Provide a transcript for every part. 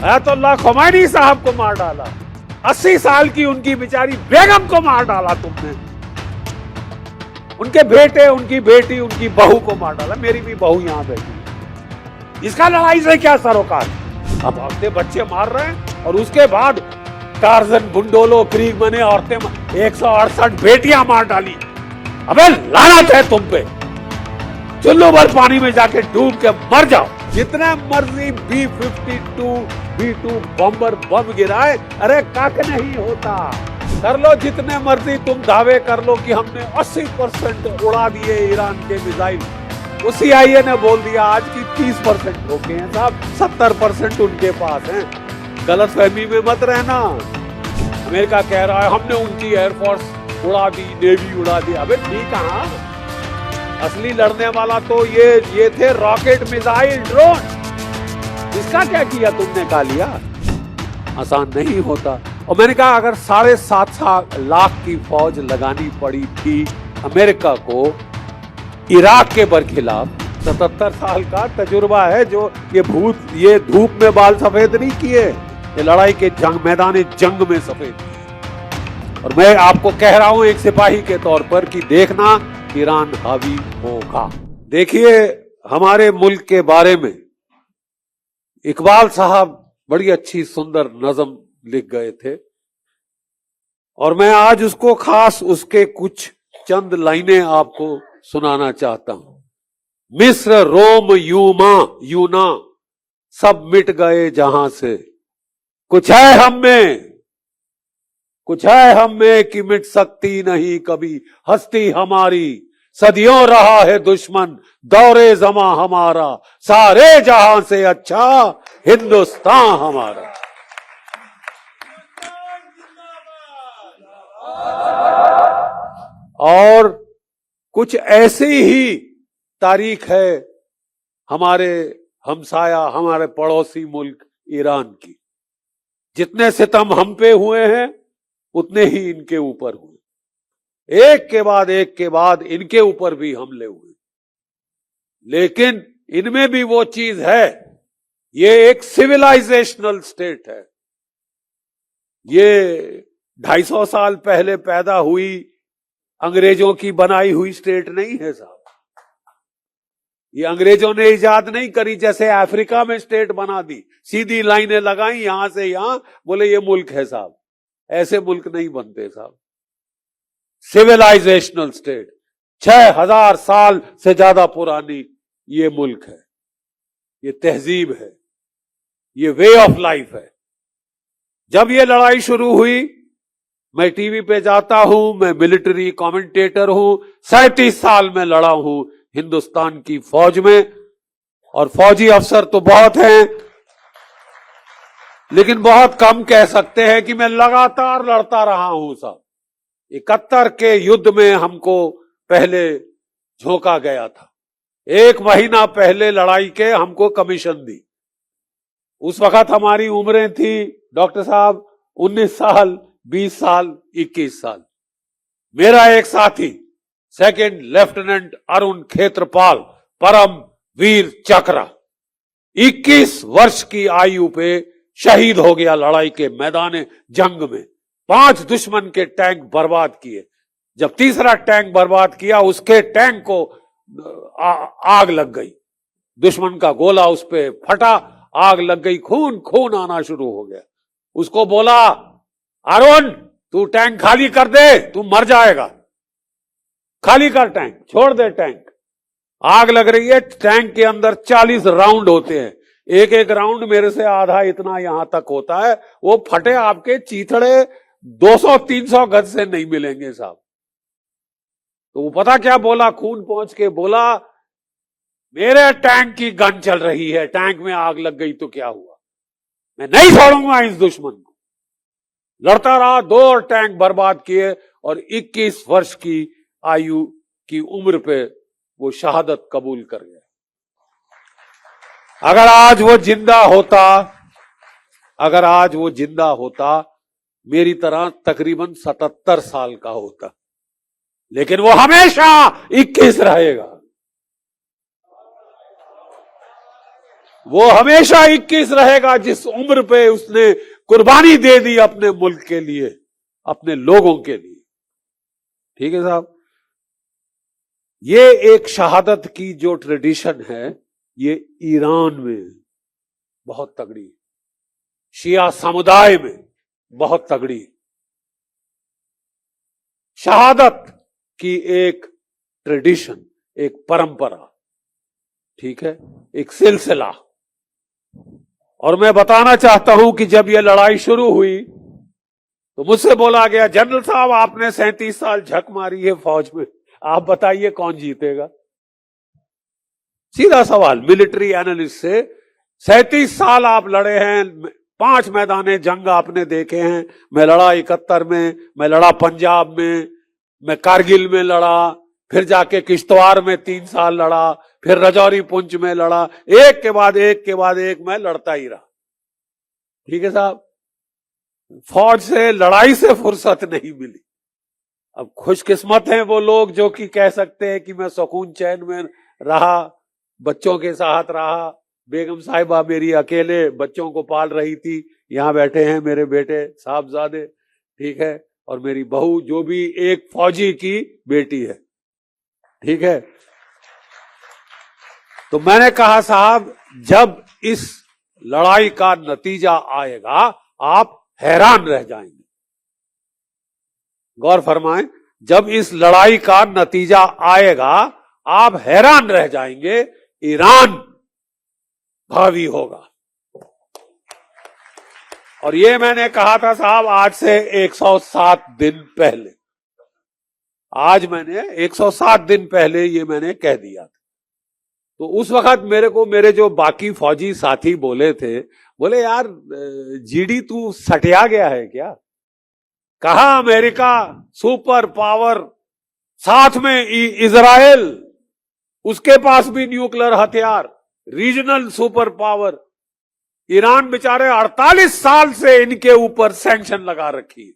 Ayatollah Khomeini साहब को मार डाला, 80 साल की उनकी बेचारी बेगम को मार डाला तुमने, उनके बेटे, उनकी बेटी, उनकी बहू को मार डाला। मेरी भी बहू यहां बैठी, इसका लड़ाई से क्या सरोकार? अब औरतें बच्चे मार रहे हैं और उसके बाद टार्जन, बुंडोलो, क्रीग बने औरतें 168 बेटियां मार डाली। अबे लानत है तुम पे, चुल्लू भर पानी में जाके डूब के मर जाओ। जितना मर्जी B-52 B-2 बम्बर बम गिराए, अरे कख नहीं होता। कर लो जितने मर्जी तुम दावे कर लो कि हमने 80% उड़ा दिए ईरान के मिसाइल। उस CIA ने बोल दिया आज की 30% रोके हैं साहब, 70% उनके पास हैं। गलत फहमी में मत रहना। अमेरिका कह रहा है हमने उनकी एयरफोर्स उड़ा दी, नेवी उड़ा दी। अबे ठीक कहाँ, असली लड़ने वाला तो ये थे रॉकेट, मिसाइल, ड्रोन। इसका क्या किया तुमने? का लिया। आसान नहीं होता। और मैंने कहा अगर 7.5 लाख की फौज लगानी पड़ी थी अमेरिका को इराक के बरखिलाफ, 77 साल का तजुर्बा है। जो ये धूप में बाल सफेद नहीं किए, ये लड़ाई के मैदान जंग में सफेद किए। और मैं आपको कह रहा हूं एक सिपाही के तौर पर कि देखना ईरान हावी होगा। देखिए हमारे मुल्क के बारे में इकबाल साहब बड़ी अच्छी सुंदर नज़म लिख गए थे और मैं आज उसको खास उसके कुछ चंद लाइनें आपको सुनाना चाहता हूं। मिस्र, रोम, यूना सब मिट गए जहां से, कुछ है हम में कि मिट सकती नहीं कभी हस्ती हमारी। सदियों रहा है दुश्मन दौरे जमा हमारा, सारे जहां से अच्छा हिंदुस्तान हमारा। और कुछ ऐसी ही तारीख है हमारे हमसाया, हमारे पड़ोसी मुल्क ईरान की। जितने सितम हम पे हुए हैं उतने ही इनके ऊपर हुए, एक के बाद इनके ऊपर भी हमले हुए। लेकिन इनमें भी वो चीज है, ये एक सिविलाइजेशनल स्टेट है। ये 250 साल पहले पैदा हुई अंग्रेजों की बनाई हुई स्टेट नहीं है साहब। ये अंग्रेजों ने इजाद नहीं करी, जैसे अफ्रीका में स्टेट बना दी, सीधी लाइनें लगाई यहां से यहां, बोले ये मुल्क है साहब। ऐसे मुल्क नहीं बनते साहब। सिविलाइजेशनल स्टेट, 6000 साल से ज्यादा पुरानी ये मुल्क है, ये तहजीब है, ये वे ऑफ लाइफ है। जब ये लड़ाई शुरू हुई, मैं टीवी पे जाता हूं, मैं मिलिट्री कमेंटेटर हूं, 37 साल में लड़ा हूं हिंदुस्तान की फौज में, और फौजी अफसर तो बहुत हैं, लेकिन बहुत कम कह सकते हैं कि मैं लगातार लड़ता रहा हूं साहब। 71 के युद्ध में हमको पहले झोंका गया था, 1 महीना पहले लड़ाई के हमको कमीशन दी। उस वक्त हमारी उम्रें थी डॉक्टर साहब 19 साल, 20 साल, 21 साल। मेरा एक साथी 2nd लेफ्टिनेंट अरुण खेत्रपाल, परम वीर चक्र, 21 वर्ष की आयु पे शहीद हो गया लड़ाई के मैदान जंग में। 5 दुश्मन के टैंक बर्बाद किए। जब तीसरा टैंक बर्बाद किया, उसके टैंक को आग लग गई, दुश्मन का गोला उस पे फटा, आग लग गई, खून आना शुरू हो गया। उसको बोला अरुण तू टैंक खाली कर दे, तू मर जाएगा, खाली कर टैंक, छोड़ दे टैंक। आग लग रही है, टैंक के अंदर 40 राउंड होते हैं, एक राउंड मेरे से आधा इतना यहां तक होता है, वो फटे आपके चीथड़े 200-300 गज से नहीं मिलेंगे साहब। तो वो पता क्या बोला, खून पहुंच के बोला मेरे टैंक की गन चल रही है, टैंक में आग लग गई तो क्या हुआ, मैं नहीं छोड़ूंगा इस दुश्मन को। लड़ता रहा, 2 और टैंक बर्बाद किए, और 21 वर्ष की आयु की उम्र पे वो शहादत कबूल कर गया। अगर आज वो जिंदा होता मेरी तरह तकरीबन 77 साल का होता, लेकिन वो हमेशा 21 रहेगा। वो हमेशा 21 रहेगा जिस उम्र पे उसने कुर्बानी दे दी अपने मुल्क के लिए, अपने लोगों के लिए। ठीक है साहब, ये एक शहादत की जो ट्रेडिशन है ये ईरान में बहुत तगड़ी, शिया समुदाय में बहुत तगड़ी शहादत की एक ट्रेडिशन, एक परंपरा, ठीक है, एक सिलसिला। और मैं बताना चाहता हूं कि जब यह लड़ाई शुरू हुई तो मुझसे बोला गया, जनरल साहब आपने 37 साल झक मारी है फौज में, आप बताइए कौन जीतेगा। सीधा सवाल मिलिट्री एनालिस्ट से, 37 साल आप लड़े हैं, 5 मैदाने जंग आपने देखे हैं। मैं लड़ा 71 में, मैं लड़ा पंजाब में, मैं कारगिल में लड़ा, फिर जाके किश्तवाड़ में 3 साल लड़ा, फिर रजौरी पुंछ में लड़ा, एक के बाद एक मैं लड़ता ही रहा। ठीक है साहब, फौज से लड़ाई से फुर्सत नहीं मिली। अब खुशकिस्मत हैं वो लोग जो कि कह सकते हैं कि मैं सुकून चैन में रहा, बच्चों के साथ रहा, बेगम साहिबा मेरी अकेले बच्चों को पाल रही थी, यहां बैठे हैं मेरे बेटे साहबजादे, ठीक है, और मेरी बहू जो भी एक फौजी की बेटी है। ठीक है, तो मैंने कहा साहब जब इस लड़ाई का नतीजा आएगा आप हैरान रह जाएंगे। गौर फरमाएं, जब इस लड़ाई का नतीजा आएगा आप हैरान रह जाएंगे, ईरान भावी होगा। और ये मैंने कहा था साहब आज से 107 दिन पहले, आज मैंने 107 दिन पहले ये मैंने कह दिया था। तो उस वक्त मेरे को मेरे जो बाकी फौजी साथी बोले थे, बोले यार जीडी तू सटिया गया है क्या? कहा अमेरिका सुपर पावर, साथ में इजराइल, उसके पास भी न्यूक्लियर हथियार, रीजनल सुपर पावर। ईरान बेचारे 48 साल से इनके ऊपर सैंक्शन लगा रखी,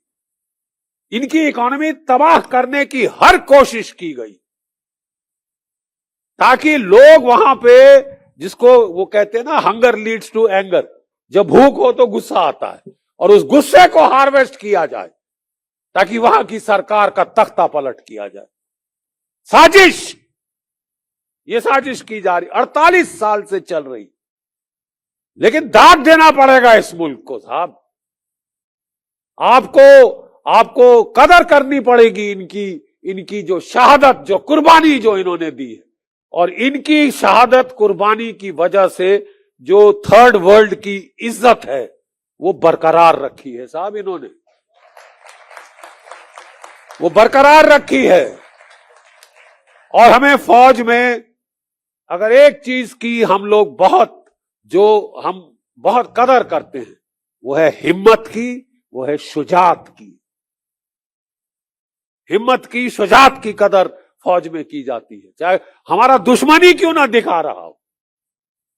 इनकी इकोनॉमी तबाह करने की हर कोशिश की गई ताकि लोग वहां पे, जिसको वो कहते हैं ना हंगर लीड्स टू एंगर, जब भूख हो तो गुस्सा आता है, और उस गुस्से को हार्वेस्ट किया जाए ताकि वहां की सरकार का तख्ता पलट किया जाए। साजिश, ये साजिश की जा रही 48 साल से चल रही, लेकिन दाद देना पड़ेगा इस मुल्क को साहब। आपको कदर करनी पड़ेगी इनकी जो शहादत, जो कुर्बानी जो इन्होंने दी है, और इनकी शहादत कुर्बानी की वजह से जो थर्ड वर्ल्ड की इज्जत है वो बरकरार रखी है साहब, इन्होंने वो बरकरार रखी है। और हमें फौज में अगर एक चीज की हम लोग हम बहुत कदर करते हैं वो है हिम्मत की, वो है शुजात की। हिम्मत की, शुजात की कदर फौज में की जाती है, चाहे हमारा दुश्मन ही क्यों ना दिखा रहा हो,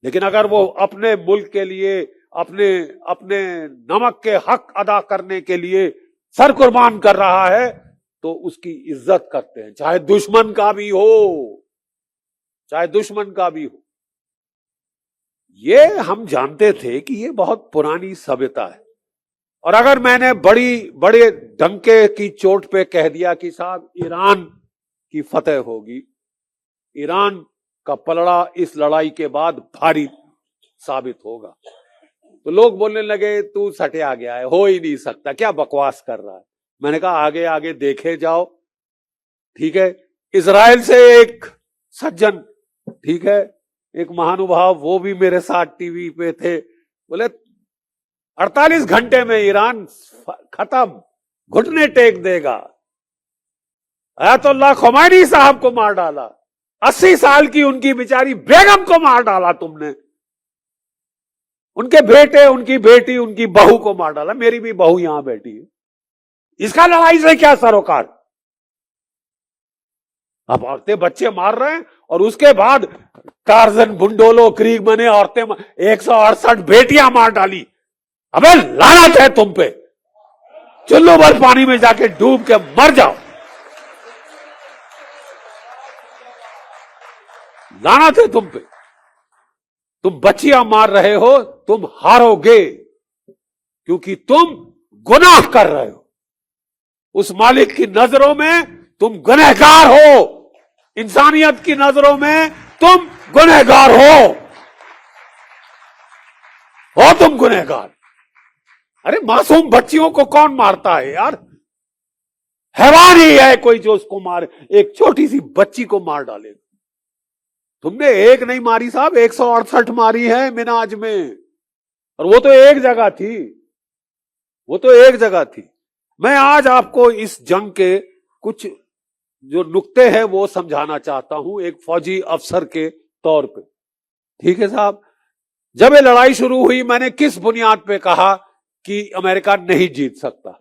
लेकिन अगर वो अपने मुल्क के लिए, अपने नमक के हक अदा करने के लिए सर कुर्बान कर रहा है तो उसकी इज्जत करते हैं, चाहे दुश्मन का भी हो, चाहे दुश्मन का भी हो। ये हम जानते थे कि ये बहुत पुरानी सभ्यता है। और अगर मैंने बड़े डंके की चोट पे कह दिया कि साहब ईरान की फतेह होगी, ईरान का पलड़ा इस लड़ाई के बाद भारी साबित होगा, तो लोग बोलने लगे तू सटिया गया है, हो ही नहीं सकता, क्या बकवास कर रहा है। मैंने कहा आगे आगे देखे जाओ। ठीक है, इजराइल से एक सज्जन, ठीक है, एक महानुभाव, वो भी मेरे साथ टीवी पे थे, बोले 48 घंटे में ईरान खत्म, घुटने टेक देगा। अयतुल्लाह खुमैनी साहब को मार डाला, 80 साल की उनकी बेचारी बेगम को मार डाला तुमने, उनके बेटे, उनकी बेटी, उनकी बहू को मार डाला। मेरी भी बहू यहां बैठी है, इसका लड़ाई से क्या सरोकार? अब औरतें बच्चे मार रहे हैं और उसके बाद टार्जन, बुंडोलो, क्रीग बने औरतें 168 बेटियां मार डाली। अबे लानत है तुम पे, चुल्लू भर पानी में जाके डूब के मर जाओ, लानत है तुम पे। तुम बच्चियां मार रहे हो, तुम हारोगे, क्योंकि तुम गुनाह कर रहे हो। उस मालिक की नजरों में तुम गुनहगार हो, इंसानियत की नजरों में तुम गुनहगार हो तुम गुनहगार। अरे मासूम बच्चियों को कौन मारता है यार? हैवान ही है कोई जो उसको मारे, एक छोटी सी बच्ची को मार डाले। तुमने एक नहीं मारी साहब, 168 मारी है मिनाज में, और वो तो एक जगह थी, वो तो एक जगह थी। मैं आज आपको इस जंग के कुछ जो नुक्ते हैं वो समझाना चाहता हूं, एक फौजी अफसर के तौर पे। ठीक है साहब, जब ये लड़ाई शुरू हुई, मैंने किस बुनियाद पे कहा कि अमेरिका नहीं जीत सकता?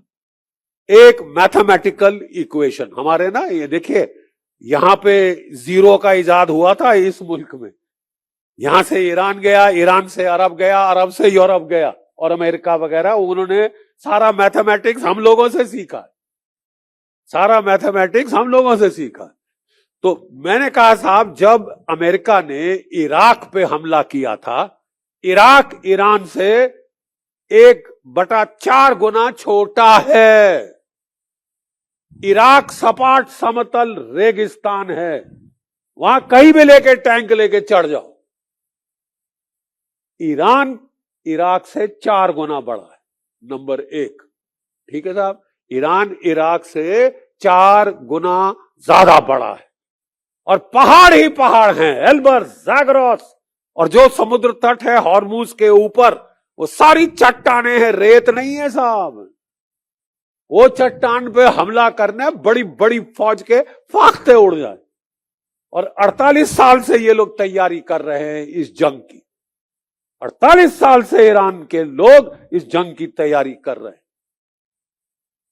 एक मैथमेटिकल इक्वेशन हमारे ना, ये देखिए यहां पे जीरो का इजाद हुआ था इस मुल्क में। यहां से ईरान गया, ईरान से अरब गया, अरब से यूरोप गया, और अमेरिका वगैरह, उन्होंने सारा मैथमेटिक्स हम लोगों से सीखा, सारा मैथमेटिक्स हम लोगों से सीखा। तो मैंने कहा साहब, जब अमेरिका ने इराक पे हमला किया था, इराक ईरान से 1/4 गुना छोटा है। इराक सपाट समतल रेगिस्तान है, वहां कहीं भी लेके टैंक लेके चढ़ जाओ। ईरान इराक से 4 गुना बड़ा है, नंबर 1। ठीक है साहब, ईरान इराक से 4 गुना ज्यादा बड़ा है, और पहाड़ ही पहाड़ हैं, एल्बर्स, ज़ाग्रोस, और जो समुद्र तट है हॉर्मुज के ऊपर, वो सारी चट्टाने हैं, रेत नहीं है साहब। वो चट्टान पे हमला करने बड़ी बड़ी फौज के फाख्ते उड़ जाए। और 48 साल से ये लोग तैयारी कर रहे हैं इस जंग की, 48 साल से ईरान के लोग इस जंग की तैयारी कर रहे हैं।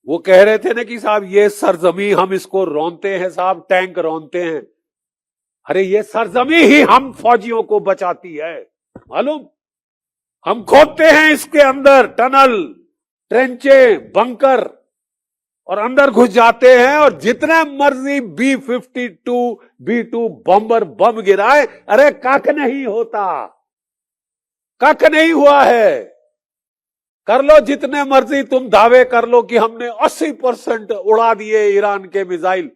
वो कह रहे थे ना कि साहब ये सरजमी हम इसको रौंदते हैं साहब, टैंक रौंदते हैं। अरे ये सरजमी ही हम फौजियों को बचाती है, मालूम? हम खोदते हैं इसके अंदर टनल, ट्रेंचे, बंकर, और अंदर घुस जाते हैं, और जितने मर्जी B-52 B-2 बम्बर बम गिराए, अरे कख नहीं होता, कख नहीं हुआ है। कर लो जितने मर्जी तुम दावे कर लो कि हमने 80% उड़ा दिए ईरान के मिसाइल।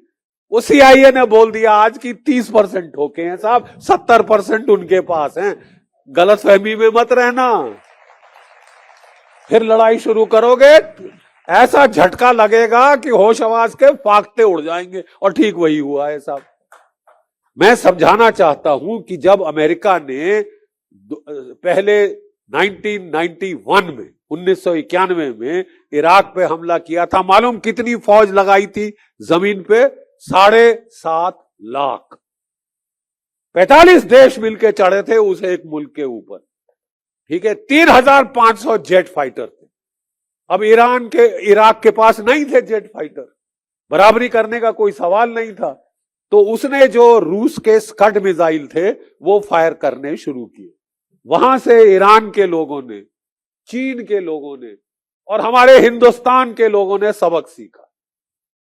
वो CIA ने बोल दिया आज की 30% ठोके हैं साहब, 70% उनके पास हैं। गलतफहमी में मत रहना, फिर लड़ाई शुरू करोगे ऐसा झटका लगेगा कि होश आवाज के फाख्ते उड़ जाएंगे, और ठीक वही हुआ है साहब। मैं समझाना चाहता हूं कि जब अमेरिका ने पहले 1991 में 1991 में इराक पे हमला किया था, मालूम कितनी फौज लगाई थी जमीन पे? 7.5 लाख। 45 देश मिलके चढ़े थे उस एक मुल्क के ऊपर। ठीक है, 3,500 जेट फाइटर थे। अब इराक के पास नहीं थे जेट फाइटर, बराबरी करने का कोई सवाल नहीं था। तो उसने जो रूस के स्कड मिसाइल थे वो फायर करने शुरू किए। वहां से ईरान के लोगों ने, चीन के लोगों ने, और हमारे हिंदुस्तान के लोगों ने सबक सीखा।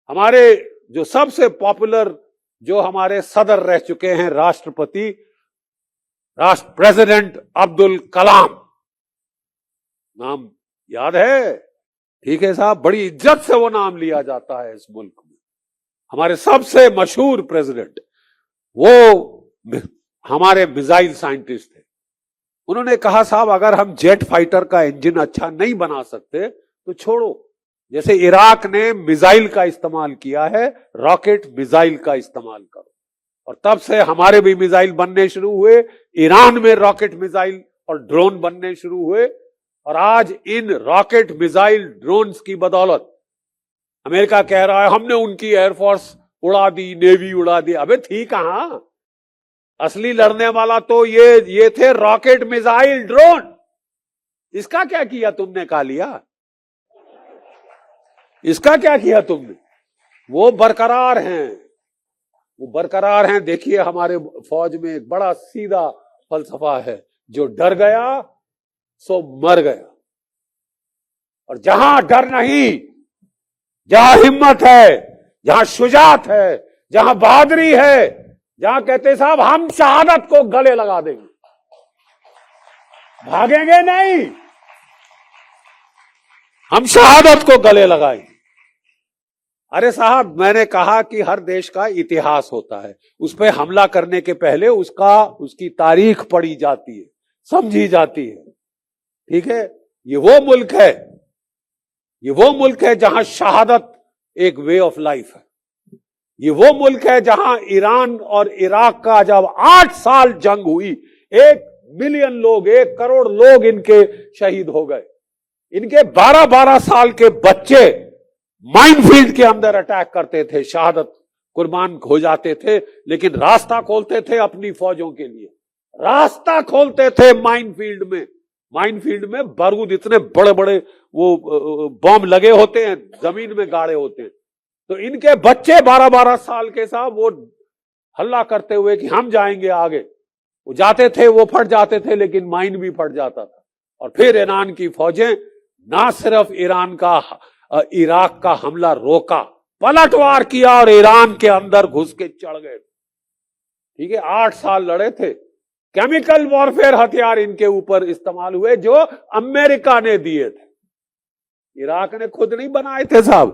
हमारे जो सबसे पॉपुलर, जो हमारे सदर रह चुके हैं, प्रेसिडेंट अब्दुल कलाम, नाम याद है? ठीक है साहब, बड़ी इज्जत से वो नाम लिया जाता है इस मुल्क में। हमारे सबसे मशहूर प्रेसिडेंट, वो हमारे मिसाइल साइंटिस्ट थे। उन्होंने कहा साहब अगर हम जेट फाइटर का इंजन अच्छा नहीं बना सकते तो छोड़ो, जैसे इराक ने मिसाइल का इस्तेमाल किया है, रॉकेट मिसाइल का इस्तेमाल करो। और तब से हमारे भी मिसाइल बनने शुरू हुए, ईरान में रॉकेट मिसाइल और ड्रोन बनने शुरू हुए, और आज इन रॉकेट मिसाइल ड्रोन्स की बदौलत अमेरिका कह रहा है हमने उनकी एयरफोर्स उड़ा दी, नेवी उड़ा दी। अबे थी कहां? असली लड़ने वाला तो ये थे रॉकेट मिसाइल ड्रोन। इसका क्या किया तुमने? का लिया? इसका क्या किया तुमने? वो बरकरार हैं, वो बरकरार हैं। देखिए हमारे फौज में एक बड़ा सीधा फलसफा है, जो डर गया सो मर गया। और जहां डर नहीं, जहां हिम्मत है, जहां शुजात है, जहां बहादुरी है, जहां कहते साहब हम शहादत को गले लगा देंगे, भागेंगे नहीं, हम शहादत को गले लगाएंगे। अरे साहब, मैंने कहा कि हर देश का इतिहास होता है, उस पर हमला करने के पहले उसकी तारीख पढ़ी जाती है, समझी जाती है। ठीक है, ये वो मुल्क है, ये वो मुल्क है जहां शहादत एक वे ऑफ लाइफ है। ये वो मुल्क है जहां ईरान और इराक का जब 8 साल जंग हुई, 1 मिलियन लोग, 1 करोड़ लोग इनके शहीद हो गए। इनके 12-12 साल के बच्चे माइनफील्ड के अंदर अटैक करते थे, शहादत कुर्बान हो जाते थे, लेकिन रास्ता खोलते थे अपनी फौजों के लिए, रास्ता खोलते थे माइनफील्ड में। माइनफील्ड में बारूद इतने बड़े बड़े वो बम लगे होते हैं, जमीन में गाड़े होते हैं। तो इनके बच्चे 12-12 साल के साथ वो हल्ला करते हुए कि हम जाएंगे आगे, वो जाते थे, वो फट जाते थे, लेकिन माइन भी फट जाता था। और फिर ईरान की फौजें ना सिर्फ इराक का हमला रोका, पलटवार किया और ईरान के अंदर घुस के चढ़ गए। ठीक है, 8 साल लड़े थे। केमिकल वॉरफेयर हथियार इनके ऊपर इस्तेमाल हुए जो अमेरिका ने दिए थे, इराक ने खुद नहीं बनाए थे साहब,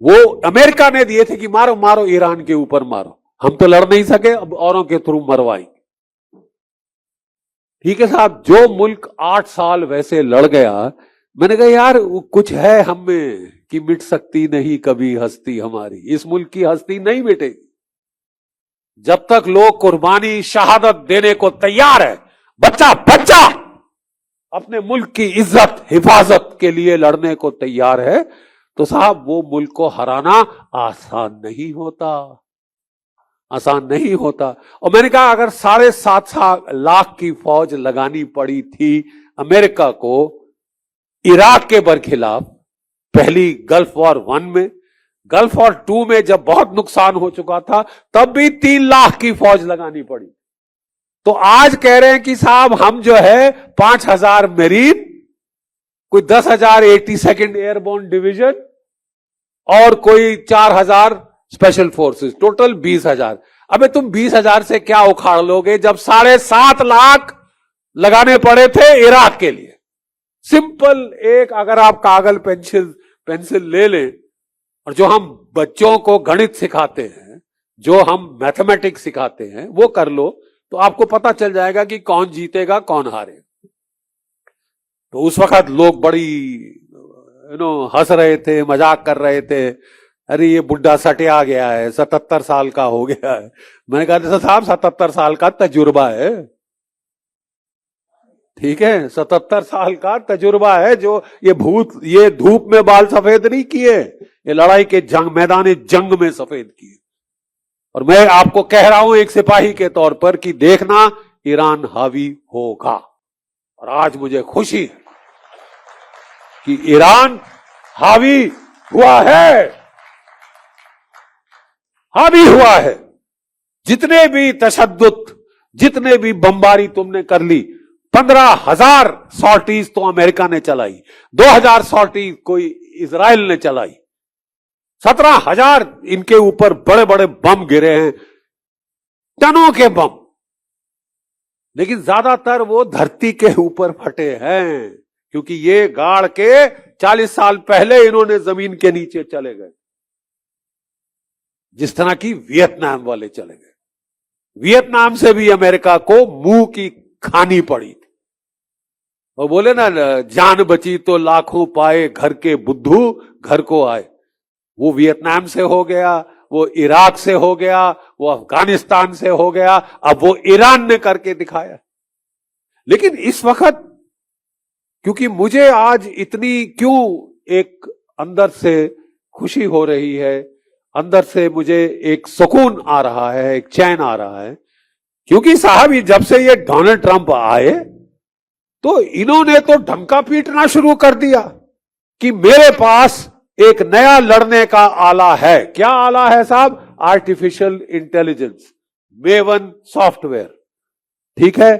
वो अमेरिका ने दिए थे कि मारो मारो ईरान के ऊपर मारो, हम तो लड़ नहीं सके, अब औरों के थ्रू मरवाएंगे। ठीक है साहब, जो मुल्क 8 साल वैसे लड़ गया, मैंने कहा यार कुछ है हम में कि मिट सकती नहीं कभी हस्ती हमारी, इस मुल्क की हस्ती नहीं मिटेगी जब तक लोग कुर्बानी शहादत देने को तैयार है, बच्चा बच्चा अपने मुल्क की इज्जत हिफाजत के लिए लड़ने को तैयार है, तो साहब वो मुल्क को हराना आसान नहीं होता, आसान नहीं होता। और मैंने कहा अगर 7.5 लाख की फौज लगानी पड़ी थी अमेरिका को इराक के बरखिलाफ, पहली गल्फ वॉर 1 में, गल्फ वॉर 2 में जब बहुत नुकसान हो चुका था, तब भी 3 लाख की फौज लगानी पड़ी। तो आज कह रहे हैं कि साहब हम जो है 5,000 मेरीन, कोई 10,000 82nd एयरबोर्न डिवीजन और कोई 4,000 स्पेशल फोर्सेस, टोटल 20,000। अबे तुम 20,000 से क्या उखाड़ लोगे जब 7.5 लाख लगाने पड़े थे इराक के लिए। सिंपल एक, अगर आप कागज पेंसिल ले लें और जो हम बच्चों को गणित सिखाते हैं, जो हम मैथमेटिक्स सिखाते हैं, वो कर लो तो आपको पता चल जाएगा कि कौन जीतेगा कौन हारेगा। तो उस वक्त लोग बड़ी हंस रहे थे, मजाक कर रहे थे, अरे ये बुढ़ा सटिया गया है, 77 साल का हो गया है। मैंने कहा साहब 77 साल का तजुर्बा है, ठीक है, 77 साल का तजुर्बा है, जो ये धूप में बाल सफेद नहीं किए, ये लड़ाई के मैदान जंग में सफेद किए। और मैं आपको कह रहा हूं एक सिपाही के तौर पर कि देखना ईरान हावी होगा। और आज मुझे खुशी है कि ईरान हावी हुआ है, हावी हुआ है। जितने भी तशद्दुद, जितने भी बमबारी तुमने कर ली, 15,000 सॉर्टीज तो अमेरिका ने चलाई, 2,000 सॉर्टीज कोई इजराइल ने चलाई, 17,000 इनके ऊपर बड़े बड़े बम गिरे हैं, टनों के बम, लेकिन ज्यादातर वो धरती के ऊपर फटे हैं, क्योंकि ये गाड़ के 40 साल पहले इन्होंने जमीन के नीचे चले गए, जिस तरह की वियतनाम वाले चले गए। वियतनाम से भी अमेरिका को मुंह की खानी पड़ी थी। और बोले ना, जान बची तो लाखों पाए, घर के बुद्धू घर को आए। वो वियतनाम से हो गया, वो इराक से हो गया, वो अफगानिस्तान से हो गया, अब वो ईरान ने करके दिखाया। लेकिन इस वक्त क्योंकि मुझे आज इतनी क्यों एक अंदर से खुशी हो रही है, अंदर से मुझे एक सुकून आ रहा है, एक चैन आ रहा है, क्योंकि साहब जब से ये डोनाल्ड ट्रंप आए तो इन्होंने तो ढंका पीटना शुरू कर दिया कि मेरे पास एक नया लड़ने का आला है। क्या आला है साहब? Artificial intelligence, maven software. ठीक है,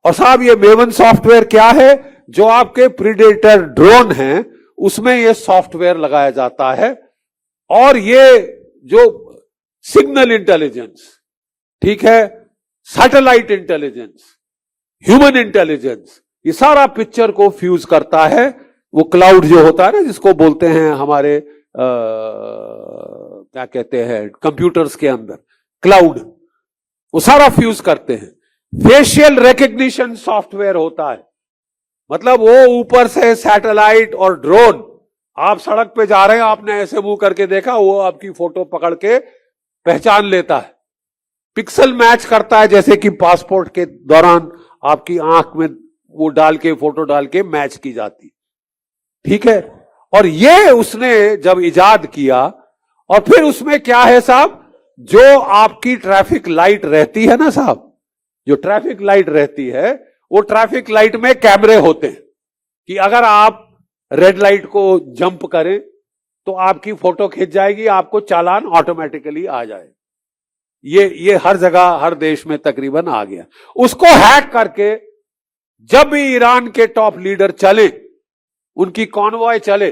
और साहब ये मेवन सॉफ्टवेयर क्या है? जो आपके प्रीडेटर ड्रोन हैं उसमें ये सॉफ्टवेयर लगाया जाता है, और ये जो सिग्नल इंटेलिजेंस, ठीक है, सैटेलाइट इंटेलिजेंस, ह्यूमन इंटेलिजेंस, ये सारा पिक्चर को फ्यूज करता है। वो क्लाउड जो होता है ना, जिसको बोलते हैं हमारे क्या कहते हैं कंप्यूटर्स के अंदर क्लाउड, वो सारा फ्यूज करते हैं। फेशियल रिकग्निशन सॉफ्टवेयर होता है, मतलब वो ऊपर से सैटेलाइट और ड्रोन, आप सड़क पे जा रहे हैं, आपने ऐसे मुंह करके देखा, वो आपकी फोटो पकड़ के पहचान लेता है, पिक्सल मैच करता है, जैसे कि पासपोर्ट के दौरान आपकी आंख में वो डाल के फोटो डाल के मैच की जाती, ठीक है। और ये उसने जब इजाद किया, और फिर उसमें क्या है साहब, जो आपकी ट्रैफिक लाइट रहती है ना साहब, जो ट्रैफिक लाइट रहती है, वो ट्रैफिक लाइट में कैमरे होते हैं कि अगर आप रेड लाइट को जंप करें तो आपकी फोटो खिंच जाएगी, आपको चालान ऑटोमेटिकली आ जाए। ये हर जगह हर देश में तकरीबन आ गया। उसको हैक करके जब भी ईरान के टॉप लीडर चले, उनकी कॉन्वॉय चले,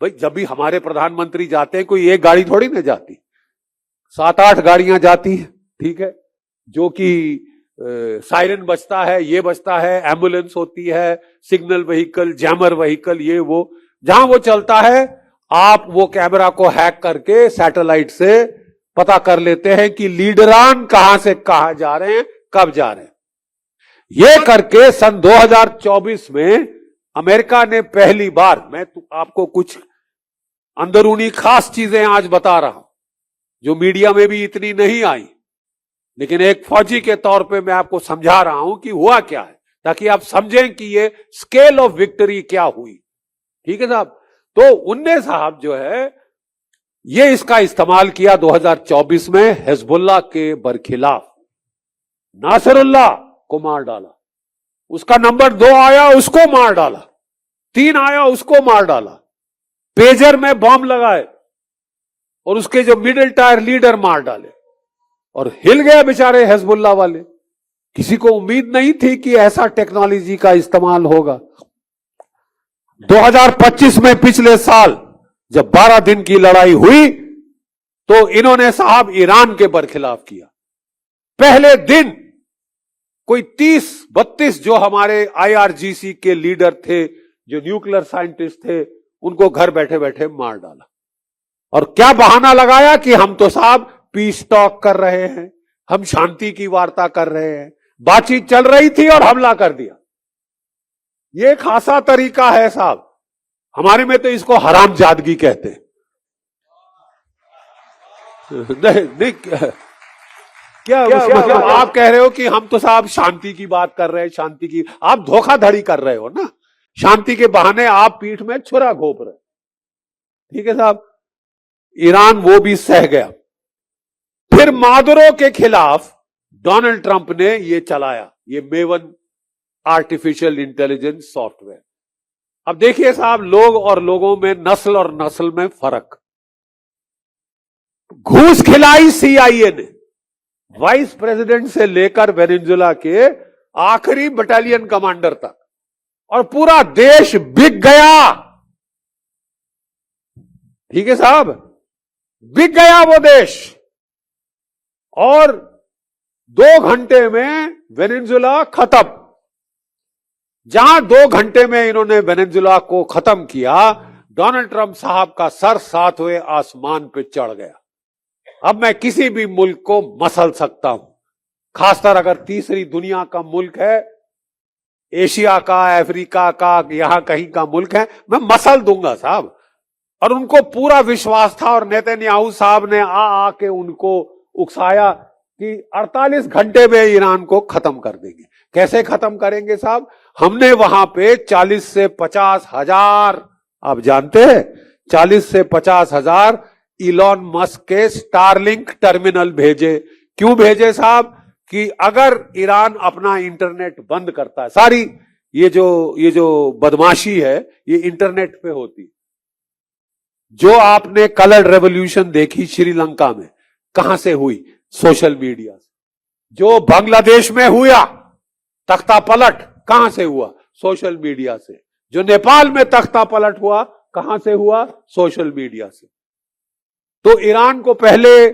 भाई जब भी हमारे प्रधानमंत्री जाते हैं, कोई एक गाड़ी थोड़ी ना जाती, 7-8 गाड़ियां जाती हैं, ठीक है, जो कि सायरन बजता है, ये बजता है, एम्बुलेंस होती है, सिग्नल व्हीकल, जैमर व्हीकल, ये वो, जहां वो चलता है, आप वो कैमरा को हैक करके सैटेलाइट से पता कर लेते हैं कि लीडरान कहां से कहां जा रहे हैं, कब जा रहे हैं। ये करके सन 2024 में अमेरिका ने पहली बार, मैं आपको कुछ अंदरूनी खास चीजें आज बता रहा हूं जो मीडिया में भी इतनी नहीं आई, लेकिन एक फौजी के तौर पे मैं आपको समझा रहा हूं कि हुआ क्या है, ताकि आप समझें कि ये स्केल ऑफ विक्ट्री क्या हुई, ठीक है साहब। तो उनने साहब जो है ये इसका इस्तेमाल किया 2024 में हिजबुल्लाह के बरखिलाफ, नासरुल्लाह को मार डाला, उसका नंबर 2 आया उसको मार डाला, 3 आया उसको मार डाला, पेजर में बम लगाए और उसके जो मिडिल टायर लीडर मार डाले, और हिल गया बेचारे हिजबुल्लाह वाले। किसी को उम्मीद नहीं थी कि ऐसा टेक्नोलॉजी का इस्तेमाल होगा। 2025 में पिछले साल जब 12 दिन की लड़ाई हुई तो इन्होंने साहब ईरान के बरखिलाफ किया। पहले दिन कोई 30-32 जो हमारे IRGC के लीडर थे, जो न्यूक्लियर साइंटिस्ट थे, उनको घर बैठे बैठे मार डाला। और क्या बहाना लगाया कि हम तो साहब पीस टॉक कर रहे हैं, हम शांति की वार्ता कर रहे हैं, बातचीत चल रही थी और हमला कर दिया। ये खासा तरीका है साहब, हमारे में तो इसको हरामजादगी कहते हैं। नहीं क्या मतलब आप कह रहे हो कि हम तो साहब शांति की बात कर रहे हैं, शांति की, आप धोखाधड़ी कर रहे हो ना, शांति के बहाने आप पीठ में छुरा घोंप रहे, ठीक है साहब। ईरान वो भी सह गया। फिर मादुरो के खिलाफ डोनाल्ड ट्रंप ने ये चलाया, ये मेवन आर्टिफिशियल इंटेलिजेंस सॉफ्टवेयर। अब देखिए साहब, लोग और लोगों में, नस्ल और नस्ल में फर्क। घूस खिलाई CIA ने वाइस प्रेसिडेंट से लेकर वेनेजुएला के आखिरी बटालियन कमांडर तक, और पूरा देश बिक गया, ठीक है साहब, बिक गया वो देश। और 2 घंटे में वेनेजुएला खत्म। जहां 2 घंटे में इन्होंने वेनेजुएला को खत्म किया, डोनाल्ड ट्रंप साहब का सर 7वें आसमान पे चढ़ गया। अब मैं किसी भी मुल्क को मसल सकता हूं, खासकर अगर तीसरी दुनिया का मुल्क है, एशिया का, अफ्रीका का, यहां कहीं का मुल्क है, मैं मसल दूंगा साहब। और उनको पूरा विश्वास था, और नेतन्याहू साहब ने आके उनको उकसाया कि 48 घंटे में ईरान को खत्म कर देंगे। कैसे खत्म करेंगे साहब? हमने वहां पे 40 से 50 हजार, आप जानते हैं, 40 से 50 हजार इलॉन मस्क के स्टारलिंक टर्मिनल भेजे। क्यों भेजे साहब? कि अगर ईरान अपना इंटरनेट बंद करता है, सारी ये जो बदमाशी है ये इंटरनेट पे होती। जो आपने कलर रेवोल्यूशन देखी श्रीलंका में, कहां से हुई? सोशल मीडिया से। जो बांग्लादेश में हुआ तख्ता पलट, कहां से हुआ? सोशल मीडिया से। जो नेपाल में तख्ता पलट हुआ, कहां से हुआ? सोशल मीडिया से। तो ईरान को पहले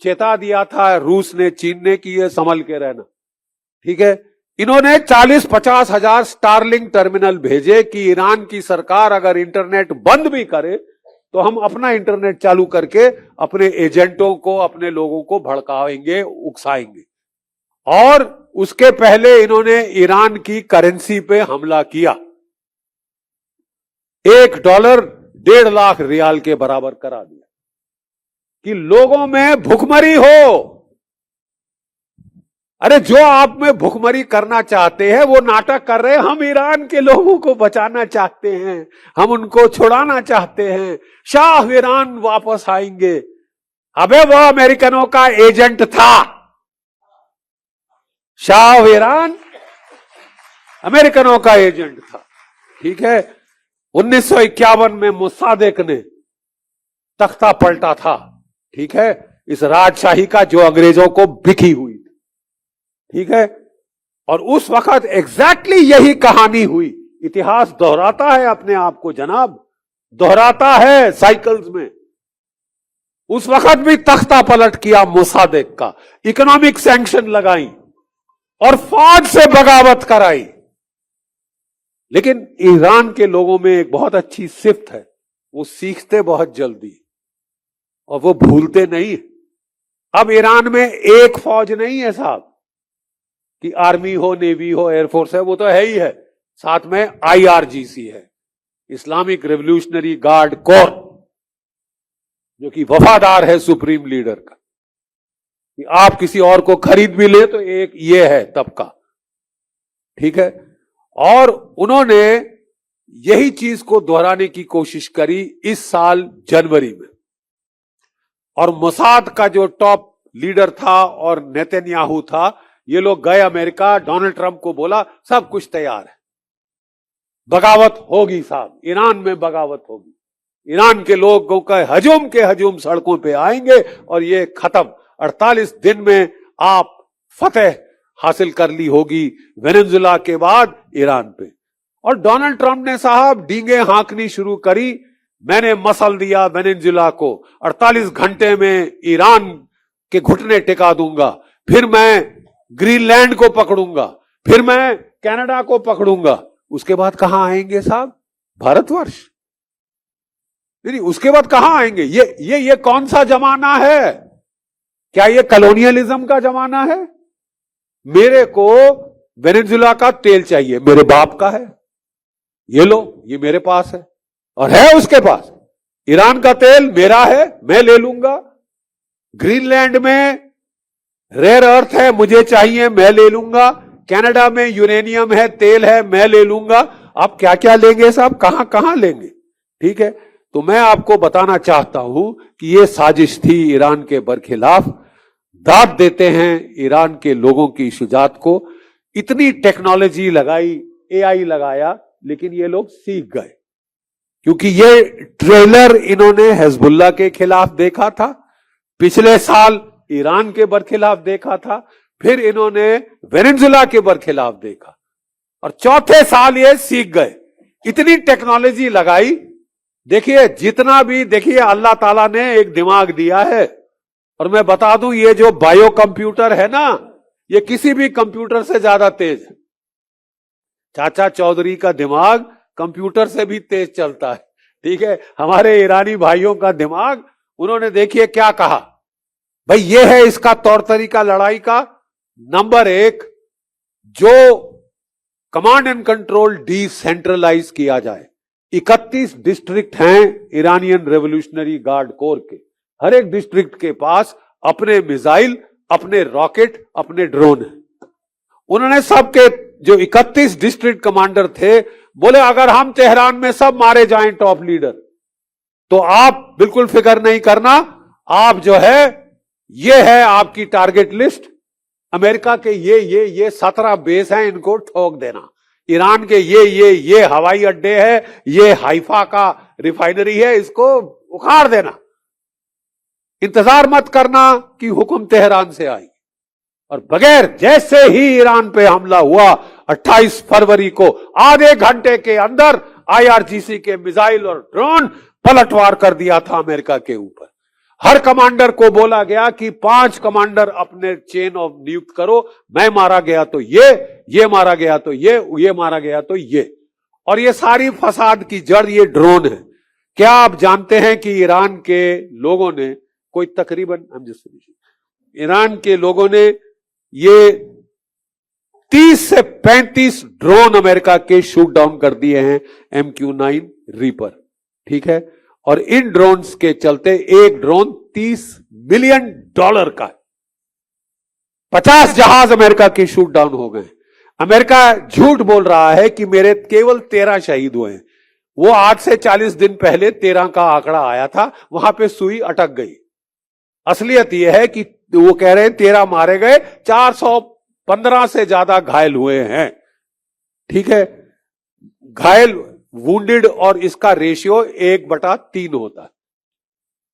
चेता दिया था रूस ने, चीन ने, कि ये संभल के रहना, ठीक है, इन्होंने 40-50 हजार स्टारलिंक टर्मिनल भेजे कि ईरान की सरकार अगर इंटरनेट बंद भी करे तो हम अपना इंटरनेट चालू करके अपने एजेंटों को, अपने लोगों को भड़काएंगे, उकसाएंगे। और उसके पहले इन्होंने ईरान की करेंसी पे हमला किया। $1 1.5 लाख रियाल के बराबर करा दिया कि लोगों में भुखमरी हो। अरे जो आप में भुखमरी करना चाहते हैं वो नाटक कर रहे हैं। हम ईरान के लोगों को बचाना चाहते हैं, हम उनको छुड़ाना चाहते हैं, शाह ईरान वापस आएंगे। अबे वो अमेरिकनों का एजेंट था। शाह ईरान अमेरिकनों का एजेंट था। ठीक है, 1951 में मुसादेक ने तख्ता पलटा था। ठीक है, इस राजशाही का जो अंग्रेजों को बिकी हुई। ठीक है, और उस वक्त एग्जैक्टली यही कहानी हुई। इतिहास दोहराता है अपने आप को जनाब, दोहराता है साइकिल्स में। उस वक्त भी तख्ता पलट किया मुसादेक का, इकोनॉमिक सैंक्शन लगाई और फौज से बगावत कराई। लेकिन ईरान के लोगों में एक बहुत अच्छी सिफ्त है, वो सीखते बहुत जल्दी और वो भूलते नहीं। अब ईरान में एक फौज नहीं है साहब कि आर्मी हो, नेवी हो, एयरफोर्स है, वो तो है ही है। साथ में IRGC है, इस्लामिक रेवोल्यूशनरी गार्ड कोर, जो कि वफादार है सुप्रीम लीडर का। कि आप किसी और को खरीद भी ले तो एक ये है तबका। ठीक है, और उन्होंने यही चीज को दोहराने की कोशिश करी इस साल जनवरी में। और मोसाद का जो टॉप लीडर था और नेतन्याहू था, ये लोग गए अमेरिका, डोनाल्ड ट्रंप को बोला सब कुछ तैयार है, बगावत होगी साहब, ईरान में बगावत होगी। ईरान के लोगों का हजूम के हजूम सड़कों पे आएंगे और ये खत्म। 48 दिन में आप फतेह हासिल कर ली होगी वेनेजुला के बाद ईरान पे। और डोनाल्ड ट्रंप ने साहब डींगे हाँकनी शुरू करी। मैंने मसल दिया वेनेजुला को, 48 घंटे में ईरान के घुटने टिका दूंगा, फिर मैं ग्रीनलैंड को पकड़ूंगा, फिर मैं कनाडा को पकड़ूंगा। उसके बाद कहां आएंगे साहब? भारतवर्ष। नहीं, उसके बाद कहां आएंगे? ये कौन सा जमाना है? क्या ये कॉलोनियलिज्म का जमाना है? मेरे को वेनेजुला का तेल चाहिए, मेरे बाप का है, ये लो, ये मेरे पास है और है उसके पास। ईरान का तेल मेरा है, मैं ले लूंगा। ग्रीनलैंड में रेयर अर्थ है, मुझे चाहिए, मैं ले लूंगा। कनाडा में यूरेनियम है, तेल है, मैं ले लूंगा। आप क्या क्या लेंगे साहब, कहां कहां लेंगे? ठीक है, तो मैं आपको बताना चाहता हूं कि यह साजिश थी ईरान के बरखिलाफ। दाद देते हैं ईरान के लोगों की शुजात को। इतनी टेक्नोलॉजी लगाई, AI लगाया, लेकिन ये लोग सीख गए, क्योंकि ये ट्रेलर इन्होंने हिजबुल्लाह के खिलाफ देखा था, पिछले साल ईरान के बरखिलाफ देखा था, फिर इन्होंने वेनेजुला के बरखिलाफ देखा और चौथे साल ये सीख गए। इतनी टेक्नोलॉजी लगाई। देखिए जितना भी, देखिए अल्लाह ताला ने एक दिमाग दिया है। और मैं बता दूं, ये जो बायो कंप्यूटर है ना, ये किसी भी कंप्यूटर से ज्यादा तेज है। चाचा चौधरी का दिमाग कंप्यूटर से भी तेज चलता है। ठीक है, हमारे ईरानी भाइयों का दिमाग, उन्होंने देखिए क्या कहा, भाई ये है इसका तौर तरीका लड़ाई का। नंबर 1, जो कमांड एंड कंट्रोल डिसेंट्रलाइज किया जाए। 31 डिस्ट्रिक्ट हैं ईरानियन रेवोल्यूशनरी गार्ड कोर के, हर एक डिस्ट्रिक्ट के पास अपने मिसाइल, अपने रॉकेट, अपने ड्रोन है। उन्होंने सबके जो 31 डिस्ट्रिक्ट कमांडर थे, बोले अगर हम तेहरान में सब मारे जाएं टॉप लीडर, तो आप बिल्कुल फिक्र नहीं करना, आप जो है, ये है आपकी टारगेट लिस्ट। अमेरिका के ये 17 बेस हैं, इनको ठोक देना। ईरान के ये हवाई अड्डे है, ये हाइफा का रिफाइनरी है, इसको उखाड़ देना। इंतजार मत करना कि हुक्म तेहरान से आई। और बगैर, जैसे ही ईरान पे हमला हुआ 28 फरवरी को, आधे घंटे के अंदर IRGC के मिसाइल और ड्रोन पलटवार कर दिया था अमेरिका के ऊपर। हर कमांडर को बोला गया कि 5 कमांडर अपने चेन ऑफ नियुक्त करो, मैं मारा गया तो ये मारा गया तो ये मारा गया तो ये। और ये सारी फसाद की जड़ ये ड्रोन है। क्या आप जानते हैं कि ईरान के लोगों ने कोई तकरीबन ईरान के लोगों ने ये 30 से 35 ड्रोन अमेरिका के शूट डाउन कर दिए हैं, MQ-9 रीपर, ठीक है। और इन ड्रोन्स के चलते एक ड्रोन $30 मिलियन का है। 50 जहाज अमेरिका के शूट डाउन हो गए। अमेरिका झूठ बोल रहा है कि मेरे केवल 13 शहीद हुए हैं। वो आज से 40 दिन पहले 13 का आंकड़ा आया था, वहां पे सुई अटक गई। असलियत यह है कि वो कह रहे हैं 13 मारे गए, 415 से ज्यादा घायल हुए हैं, ठीक है। घायल, वुंडेड और इसका रेशियो 1/3 होता है,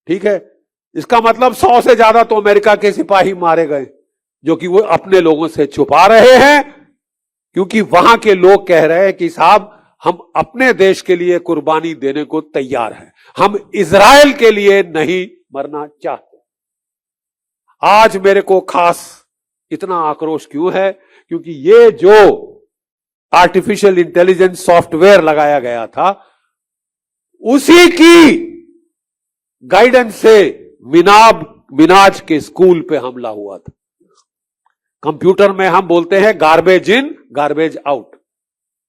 ठीक है। इसका मतलब 100 से ज्यादा तो अमेरिका के सिपाही मारे गए, जो कि वो अपने लोगों से छुपा रहे हैं, क्योंकि वहां के लोग कह रहे हैं कि साहब हम अपने देश के लिए कुर्बानी देने को तैयार हैं, हम इजराइल के लिए नहीं मरना चाहते। आज मेरे को खास इतना आक्रोश क्यों है, क्योंकि ये जो आर्टिफिशियल इंटेलिजेंस सॉफ्टवेयर लगाया गया था, उसी की गाइडेंस से मिनाज के स्कूल पे हमला हुआ था। कंप्यूटर में हम बोलते हैं गार्बेज इन गार्बेज आउट।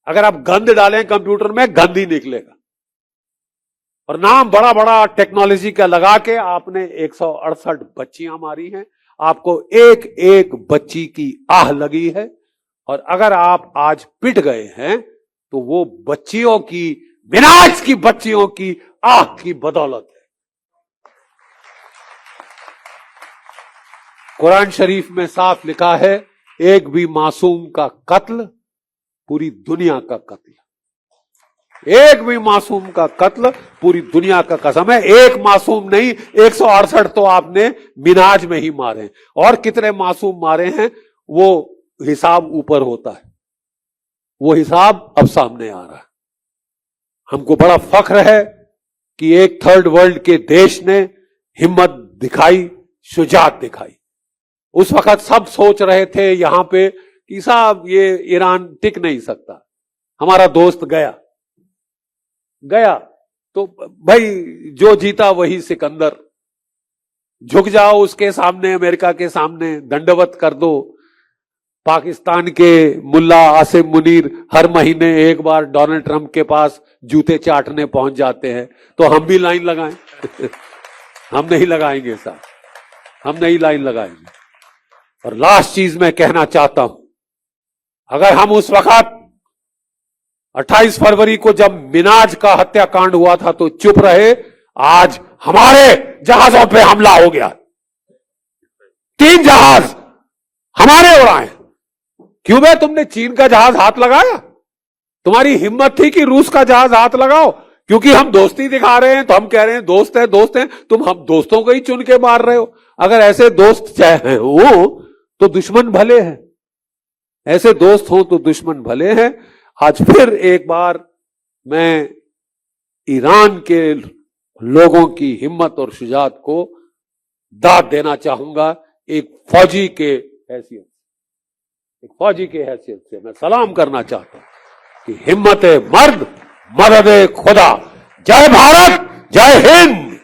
अगर आप गंद डालें कंप्यूटर में, गंद ही निकलेगा। और नाम बड़ा बड़ा टेक्नोलॉजी का लगा के आपने 168 बच्चियां मारी हैं। आपको एक एक बच्ची की आह लगी है। और अगर आप आज पिट गए हैं तो वो बच्चियों की, मिनाज की बच्चियों की आह की बदौलत है। कुरान शरीफ में साफ लिखा है, एक भी मासूम का कत्ल पूरी दुनिया का कत्ल। एक भी मासूम का कत्ल पूरी दुनिया का कसम है। एक मासूम नहीं, 168 तो आपने मिनाज में ही मारे। और कितने मासूम मारे हैं वो हिसाब ऊपर होता है, वो हिसाब अब सामने आ रहा है। हमको बड़ा फख्र है कि एक थर्ड वर्ल्ड के देश ने हिम्मत दिखाई, शुजात दिखाई। उस वक्त सब सोच रहे थे यहां पे कि साहब ये ईरान टिक नहीं सकता, हमारा दोस्त गया तो भाई जो जीता वही सिकंदर, झुक जाओ उसके सामने, अमेरिका के सामने दंडवत कर दो। पाकिस्तान के मुल्ला आसिम मुनीर हर महीने एक बार डोनाल्ड ट्रंप के पास जूते चाटने पहुंच जाते हैं, तो हम भी लाइन लगाएं? हम नहीं लगाएंगे साहब, हम नहीं लाइन लगाएंगे। और लास्ट चीज मैं कहना चाहता हूं, अगर हम उस वक्त 28 फरवरी को जब मिनाज का हत्याकांड हुआ था तो चुप रहे, आज हमारे जहाजों पे हमला हो गया। 3 जहाज हमारे उड़ाए। क्यों बे, तुमने चीन का जहाज हाथ लगाया? तुम्हारी हिम्मत थी कि रूस का जहाज हाथ लगाओ, क्योंकि हम दोस्ती दिखा रहे हैं तो हम कह रहे हैं दोस्त है, तुम हम दोस्तों को ही चुन के मार रहे हो। अगर ऐसे दोस्त चाहे हो तो दुश्मन भले हैं, ऐसे दोस्त हो तो दुश्मन भले हैं। आज फिर एक बार मैं ईरान के लोगों की हिम्मत और शुजात को दाद देना चाहूंगा। एक फौजी के हैसियत से मैं सलाम करना चाहता हूं कि हिम्मत मर्द, मदद खुदा। जय भारत, जय हिंद।